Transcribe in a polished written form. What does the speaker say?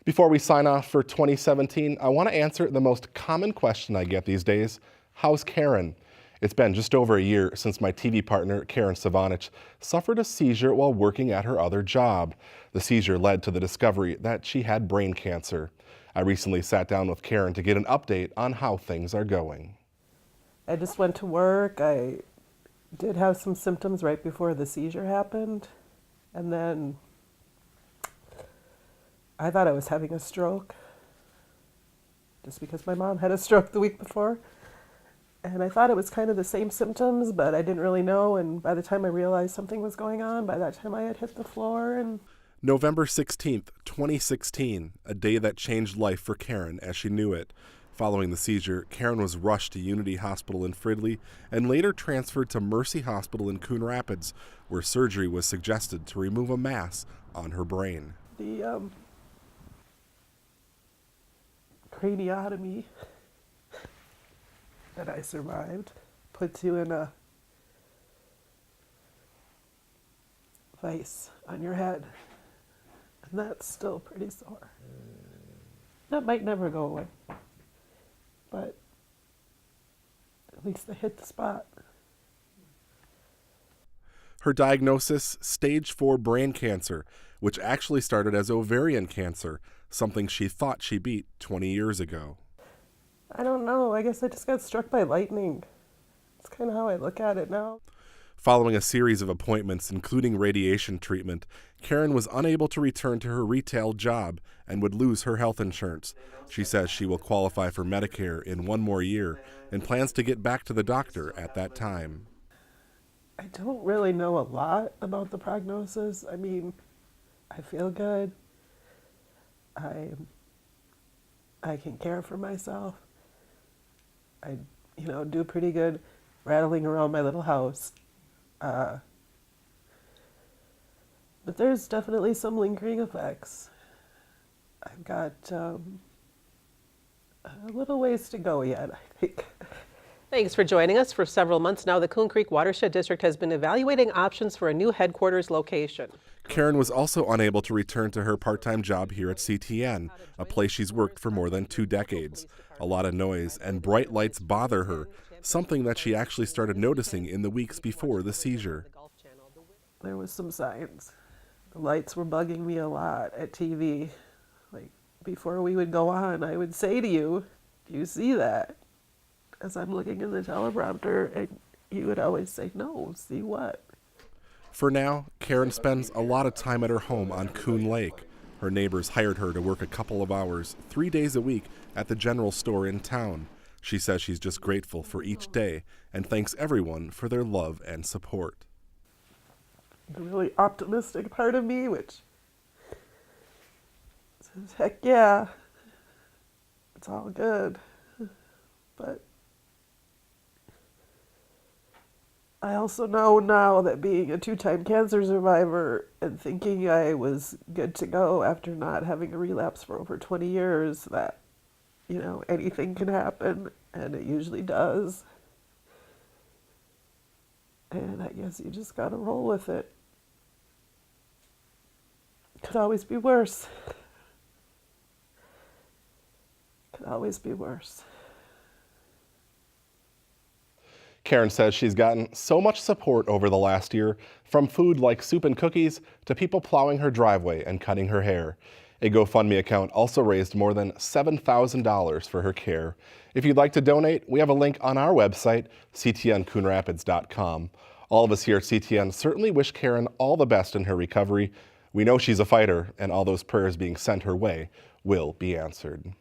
Before we sign off for 2017, I want to answer the most common question I get these days. How's Karen? It's been just over a year since my TV partner, Karen Sivanich, suffered a seizure while working at her other job. The seizure led to the discovery that she had brain cancer. I recently sat down with Karen to get an update on how things are going. I just went to work. I did have some symptoms right before the seizure happened. And then I thought I was having a stroke, just because my mom had a stroke the week before. And I thought it was kind of the same symptoms, but I didn't really know. And by the time I realized something was going on, by that time I had hit the floor. And November 16th, 2016, a day that changed life for Karen as she knew it. Following the seizure, Karen was rushed to Unity Hospital in Fridley and later transferred to Mercy Hospital in Coon Rapids, where surgery was suggested to remove a mass on her brain. the craniotomy that I survived puts you in a vice on your head, and that's still pretty sore. That might never go away, but at least they hit the spot. Her diagnosis, stage 4 brain cancer, which actually started as ovarian cancer, something she thought she beat 20 years ago. I don't know, I guess I just got struck by lightning. It's kind of how I look at it now. Following a series of appointments, including radiation treatment, Karen was unable to return to her retail job and would lose her health insurance. She says she will qualify for Medicare in one more year and plans to get back to the doctor at that time. I don't really know a lot about the prognosis. I mean, I feel good. I can care for myself. I, do pretty good rattling around my little house. But there's definitely some lingering effects. I've got a little ways to go yet, I think. Thanks for joining us. For several months now, the Coon Creek Watershed District has been evaluating options for a new headquarters location. Karen was also unable to return to her part-time job here at CTN, a place she's worked for more than 2 decades. A lot of noise and bright lights bother her, something that she actually started noticing in the weeks before the seizure. There was some signs. The lights were bugging me a lot at TV. Like, before we would go on, I would say to you, "Do you see that?" As I'm looking in the teleprompter, and you would always say, "No, see what?" For now, Karen spends a lot of time at her home on Coon Lake. Her neighbors hired her to work a couple of hours, 3 days a week, at the general store in town. She says she's just grateful for each day and thanks everyone for their love and support. The really optimistic part of me, which says, heck yeah, it's all good. But I also know now that being a 2-time cancer survivor and thinking I was good to go after not having a relapse for over 20 years, that, anything can happen, and it usually does. And I guess you just gotta roll with it. Could always be worse. Could always be worse. Karen says she's gotten so much support over the last year, from food like soup and cookies to people plowing her driveway and cutting her hair. A GoFundMe account also raised more than $7,000 for her care. If you'd like to donate, we have a link on our website, ctncoonrapids.com. All of us here at CTN certainly wish Karen all the best in her recovery. We know she's a fighter, and all those prayers being sent her way will be answered.